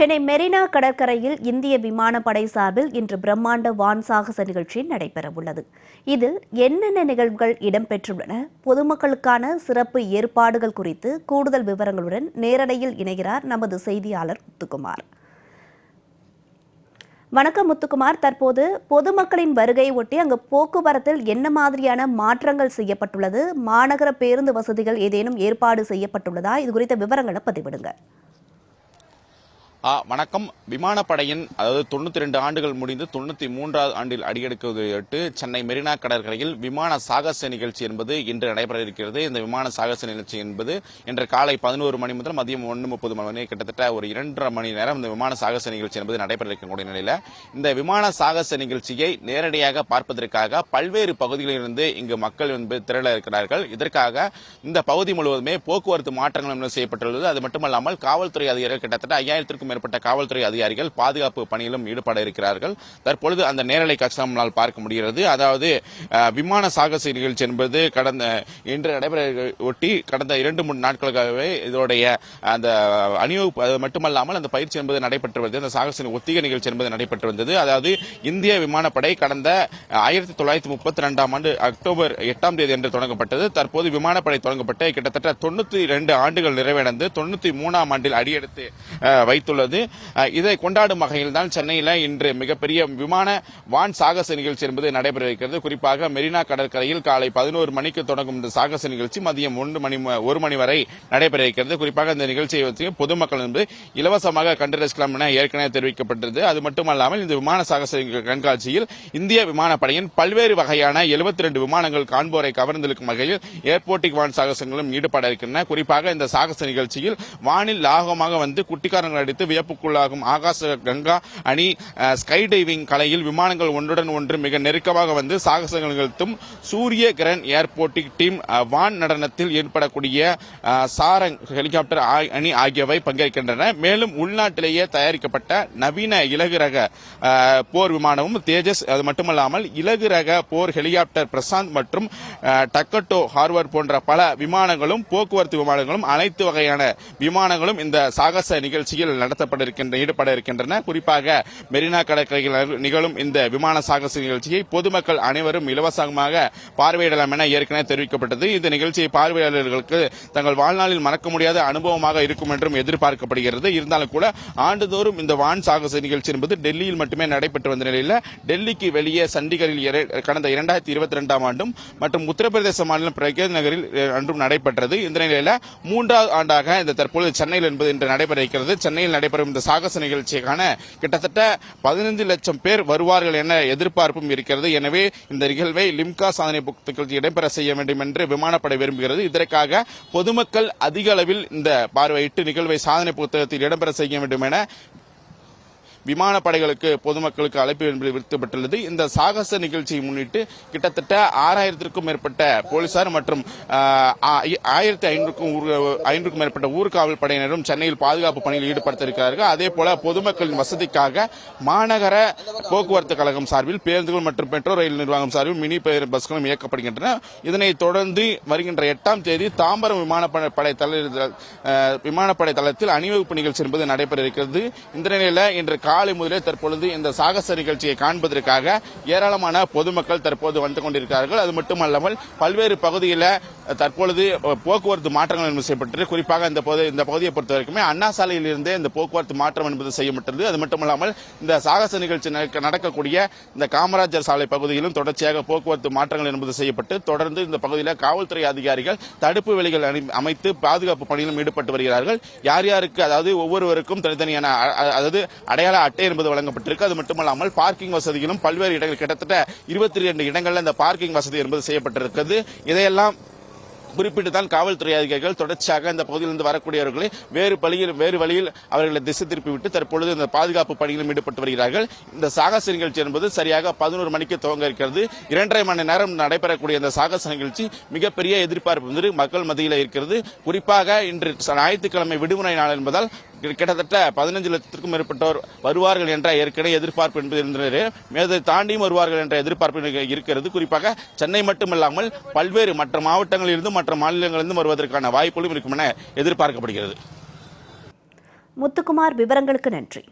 சென்னை மெரினா கடற்கரையில் இந்திய விமானப்படை சார்பில் இன்று பிரம்மாண்ட வான் சாகச நிகழ்ச்சி நடைபெறவுள்ளது. இதில் என்னென்ன நிகழ்வுகள் இடம்பெற்றுள்ளன, பொதுமக்களுக்கான சிறப்பு ஏற்பாடுகள் குறித்து கூடுதல் விவரங்களுடன் நேரலையில் இணைகிறார் நமது செய்தியாளர் முத்துக்குமார். வணக்கம் முத்துக்குமார். தற்போது பொதுமக்களின் வருகையை ஒட்டி அங்கு போக்குவரத்தில் என்ன மாதிரியான மாற்றங்கள் செய்யப்பட்டுள்ளது? மாநகர பேருந்து வசதிகள் ஏதேனும் ஏற்பாடு செய்யப்பட்டுள்ளதா? இது குறித்த விவரங்களை பதிவிடுங்க. வணக்கம். விமானப்படையின் அதாவது 92 ஆண்டுகள் முடிந்து 93வது ஆண்டில் அடியெடுக்குவதையொட்டு சென்னை மெரினா கடற்கரையில் விமான சாகச நிகழ்ச்சி என்பது இன்று நடைபெற இருக்கிறது. இந்த விமான சாகச நிகழ்ச்சி என்பது இன்று காலை 11 மணி முதல் மதியம் 1:30 மணி கிட்டத்தட்ட ஒரு 2.5 மணி நேரம் இந்த விமான சாகச நிகழ்ச்சி என்பது நடைபெற இருக்கக்கூடிய நிலையில் இந்த விமான சாகச நிகழ்ச்சியை நேரடியாக பார்ப்பதற்காக பல்வேறு பகுதிகளிலிருந்து இங்கு மக்கள் திரள இருக்கிறார்கள். இதற்காக இந்த பகுதி முழுவதுமே போக்குவரத்து மாற்றங்கள் செய்யப்பட்டுள்ளது. அது மட்டுமல்லாமல் காவல்துறை அதிகாரிகள் கிட்டத்தட்ட 5000க்கும் மேற்பட்ட காவல்துறை அதிகாரிகள் பாதுகாப்பு பணியிலும் ஈடுபட இருக்கிறார்கள். தற்பொழுது அந்த நேரலை காட்சி நம்மால் பார்க்க முடிகிறது. அதாவது விமான சாகச நிகழ்ச்சி என்பது இன்று நடைபெற ஒட்டி கடந்த 2-3 நாட்களுக்காகவே இதோடைய அந்த அணிவகுப்பு அது மட்டுமல்லாமல் அந்த பயிற்சி என்பது நடைபெற்று வந்தது. அந்த சாகச ஒத்திகை நிகழ்ச்சி என்பது நடைபெற்று வந்தது. அதாவது இந்திய விமானப்படை கடந்த 1932ஆம் ஆண்டு அக்டோபர் 8ஆம் தேதி என்று தொடங்கப்பட்டது. தற்போது விமானப்படை தொடங்கப்பட்டு கிட்டத்தட்ட 92 ஆண்டுகள் நிறைவடைந்து 93ஆம் ஆண்டில் அடியெடுத்து வைத்துள்ளது. இதை கொண்டாடும் வகையில் தான் சென்னையில் இன்று மிகப்பெரிய விமான வான் சாகச நிகழ்ச்சி என்பது நடைபெற இருக்கிறது. குறிப்பாக மெரினா கடற்கரையில் காலை 11 மணிக்கு தொடங்கும் இந்த சாகச நிகழ்ச்சி மதியம் 1 மணி வரை நடைபெற இருக்கிறது. குறிப்பாக இந்த நிகழ்ச்சியை பொதுமக்கள் என்பது இலவசமாக கண்டு ரசிக்கலாம் என ஏற்கனவே தெரிவிக்கப்பட்டது. அது மட்டுமல்லாமல் இந்த விமான சாகச கண்காட்சியில் இந்திய விமானப்படையின் பல்வேறு வகையான 72 விமானங்கள் காண்போரை கவர்ந்தெழுக்கும் வகையில் ஏர்போர்ட்டிக் வான் சாகசங்களும் ஈடுபட இருக்கின்றன. குறிப்பாக இந்த சாகச நிகழ்ச்சியில் வானில் லாகமாக குட்டிக்காரங்கள் அடித்து வியப்புக்குள்ளாகும் ஆகாச கங்கா அணி ஸ்கை டைவிங் கலையில் விமானங்கள் ஒன்றுடன் ஒன்று மிக நெருக்கமாக சாகசங்கள் நிகழ்த்தும் சூரிய கிரண் ஏர்போர்ட்டிக் டீம் வான் நடனத்தில் ஏற்படக்கூடிய சாரங் ஹெலிகாப்டர் அணி ஆகியவை பங்கேற்கின்றன. மேலும் உள்நாட்டிலேயே தயாரிக்கப்பட்ட நவீன இலகு ரக போர் விமானமும் தேஜஸ், அது மட்டுமல்லாமல் இலகு ரக போர் ஹெலிகாப்டர் பிரசாந்த் மற்றும் டக்கட்டோ ஹார்வர் போன்ற பல விமானங்களும் போக்குவரத்து விமானங்களும் அனைத்து வகையான விமானங்களும் இந்த சாகச நிகழ்ச்சியில் ஈடுபட இருக்கின்றன. குறிப்பாக மெரினா கடற்கரையில் நிகழும் இந்த விமான சாகச நிகழ்ச்சியை பொதுமக்கள் அனைவரும் இலவசமாக பார்வையிடலாம் என ஏற்கனவே தெரிவிக்கப்பட்டது. இந்த நிகழ்ச்சியை பார்வையாளர்களுக்கு தங்கள் வாழ்நாளில் மறக்க முடியாத அனுபவமாக இருக்கும் என்றும் எதிர்பார்க்கப்படுகிறது. இருந்தாலும் கூட ஆண்டுதோறும் இந்த வான் சாகச நிகழ்ச்சி என்பது டெல்லியில் மட்டுமே நடைபெற்று வந்த நிலையில் டெல்லிக்கு வெளியே சண்டிகரில் கடந்த 2022ஆம் ஆண்டும் மற்றும் உத்தரப்பிரதேச மாநிலம் பிரகேத் நகரில் அன்றும் நடைபெற்றது. இந்த நிலையில் 3வது ஆண்டாக இந்த தற்போது சென்னையில் என்பது இன்று நடைபெற இருக்கிறது. சென்னையில் நடைபெறும் இந்த சாகச நிகழ்ச்சிக்கான கிட்டத்தட்ட 15 லட்சம் பேர் வருவார்கள் என எதிர்பார்ப்பும் இருக்கிறது. எனவே இந்த நிகழ்வை லிம்கா சாதனை புத்தகத்தில் இடம்பெற செய்ய வேண்டும் என்று விமானப்படை விரும்புகிறது. இதற்காக பொதுமக்கள் அதிக அளவில் இந்த பார்வையிட்டு நிகழ்வை சாதனை புத்தகத்தில் இடம்பெற செய்ய வேண்டும் என விமானப்படைகளுக்கு பொதுமக்களுக்கு அழைப்பு விடுக்கப்பட்டுள்ளது. இந்த சாகச நிகழ்ச்சியை முன்னிட்டு கிட்டத்தட்ட 6000க்கும் மேற்பட்ட போலீசார் மற்றும் 1500க்கும் மேற்பட்ட ஊர்காவல் படையினரும் சென்னையில் பாதுகாப்பு பணியில் ஈடுபடுத்த இருக்கிறார்கள். அதே போல பொதுமக்களின் வசதிக்காக மாநகர போக்குவரத்து கழகம் சார்பில் பேருந்துகள் மற்றும் மெட்ரோ ரயில் நிர்வாகம் சார்பில் மினி பஸ்களும் இயக்கப்படுகின்றன. இதனைத் தொடர்ந்து வருகின்ற 8ஆம் தேதி தாம்பரம் விமானப்படை தளத்தில் அணிவகுப்பு நிகழ்ச்சி என்பது நடைபெற இருக்கிறது. இந்த நிலையில் இன்று காலை முதலே தற்பொழுது இந்த சாகச நிகழ்ச்சியை காண்பதற்காக ஏராளமான பொதுமக்கள் தற்போது வந்து கொண்டிருக்கிறார்கள். அது மட்டுமல்லாமல் பல்வேறு பகுதியில் தற்பொழுது போக்குவரத்து மாற்றங்கள் செய்யப்பட்டது. குறிப்பாக இந்த பகுதியை பொறுத்தவரைக்குமே அண்ணா சாலையில் இருந்தே இந்த போக்குவரத்து மாற்றம் என்பது செய்யப்பட்டது. அது மட்டுமல்லாமல் இந்த சாகச நிகழ்ச்சி நடக்கக்கூடிய இந்த காமராஜர் சாலை பகுதியிலும் தொடர்ச்சியாக போக்குவரத்து மாற்றங்கள் என்பது செய்யப்பட்டு தொடர்ந்து இந்த பகுதியில் காவல்துறை அதிகாரிகள் தடுப்பு வேலிகள் அமைத்து பாதுகாப்பு பணியிலும் ஈடுபட்டு வருகிறார்கள். யார் யாருக்கு அதாவது ஒவ்வொருவருக்கும் தனித்தனியான அதாவது அடையாள அட்டை என்பது வழங்கப்பட்டிருக்கு. அது மட்டுமல்லாமல் பார்க்கிங் வசதிகளும் பல்வேறு இடங்கள் கிட்டத்தட்ட 22 இடங்களில் இந்த பார்க்கிங் வசதி என்பது செய்யப்பட்டிருக்கிறது. இதையெல்லாம் குறிப்பிட்டு தான் காவல்துறை அதிகாரிகள் தொடர்ச்சியாக இந்த பகுதியிலிருந்து வரக்கூடியவர்களை வேறு வழியில் அவர்களை திசை திருப்பிவிட்டு தற்பொழுது இந்த பாதுகாப்பு பணியிலும் ஈடுபட்டு வருகிறார்கள். இந்த சாகச நிகழ்ச்சி என்பது சரியாக 11 மணிக்கு துவங்க இருக்கிறது. 2.5 மணி நேரம் நடைபெறக்கூடிய இந்த சாகச நிகழ்ச்சி மிகப்பெரிய எதிர்பார்ப்பு மக்கள் மத்தியில் இருக்கிறது. குறிப்பாக இன்று ஞாயிற்றுக்கிழமை விடுமுறை நாள் என்பதால் கிட்டத்தட்ட 15 லட்சத்திற்கும் மேற்பட்டோர் வருவார்கள் என்ற ஏற்கனவே எதிர்பார்ப்பு என்பது இருந்தது. மேதை தாண்டியும் வருவார்கள் என்ற எதிர்பார்ப்பு இருக்கிறது. குறிப்பாக சென்னை மட்டுமல்லாமல் பல்வேறு மற்ற மாவட்டங்களிலிருந்தும் மற்ற மாநிலங்களிலிருந்தும் வருவதற்கான வாய்ப்புகளும் இருக்கும் என எதிர்பார்க்கப்படுகிறது. முத்துக்குமார், விவரங்களுக்கு நன்றி.